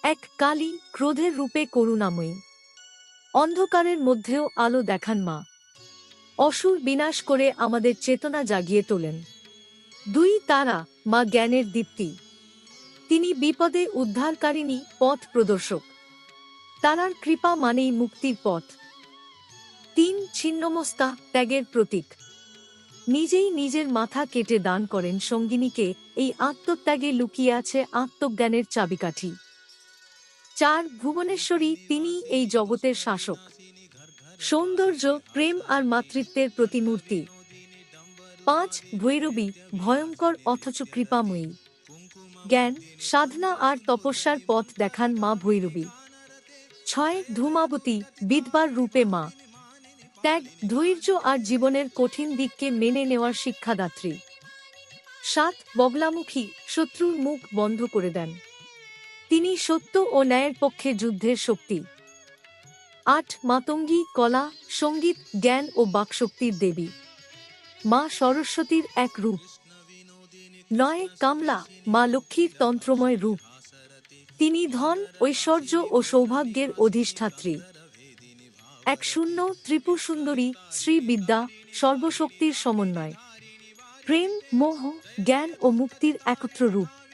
এক কালী, ক্রোধের রূপে করুণাময়ী। অন্ধকারের মধ্যেও আলো দেখান মা। অসুর বিনাশ করে আমাদের চেতনা জাগিয়ে তোলেন। দুই তারা, মা জ্ঞানের দীপ্তি। তিনি বিপদে উদ্ধারকারিণী, পথ প্রদর্শক। তারার কৃপা মানেই মুক্তির পথ। তিন ছিন্নমস্তা, ত্যাগের প্রতীক। নিজেই নিজের মাথা কেটে দান করেন সঙ্গিনীকে। এই আত্মত্যাগে লুকিয়ে আছে আত্মজ্ঞানের চাবিকাঠি। চার ভুবনেশ্বরী, তিনি এই জগতের শাসক। সৌন্দর্য, প্রেম আর মাতৃত্বের প্রতিমূর্তি। পাঁচ ভৈরবী, ভয়ঙ্কর অথচ কৃপাময়ী। জ্ঞান, সাধনা আর তপস্যার পথ দেখান মা ভৈরবী। ছয় ধূমাবতী, বিধবার রূপে মা। ত্যাগ, ধৈর্য আর জীবনের কঠিন দিককে মেনে নেওয়ার শিক্ষাদাত্রী। সাত বগলামুখী, শত্রুর মুখ বন্ধ করে দেন। তিনি সত্য ও ন্যায়ের পক্ষে যুদ্ধের শক্তি। আট মাতঙ্গী, কলা, সঙ্গীত, জ্ঞান ও বাকশক্তির দেবী। মা সরস্বতীর এক রূপ। নয় কামলা, মা লক্ষ্মীর তন্ত্রময় রূপ। তিনি ধন, ঐশ্বর্য ও সৌভাগ্যের অধিষ্ঠাত্রী। এক শূন্য ত্রিপুর সুন্দরী, শ্রীবিদ্যা, সর্বশক্তির সমন্বয়। প্রেম, মোহ, জ্ঞান ও মুক্তির একত্র রূপ।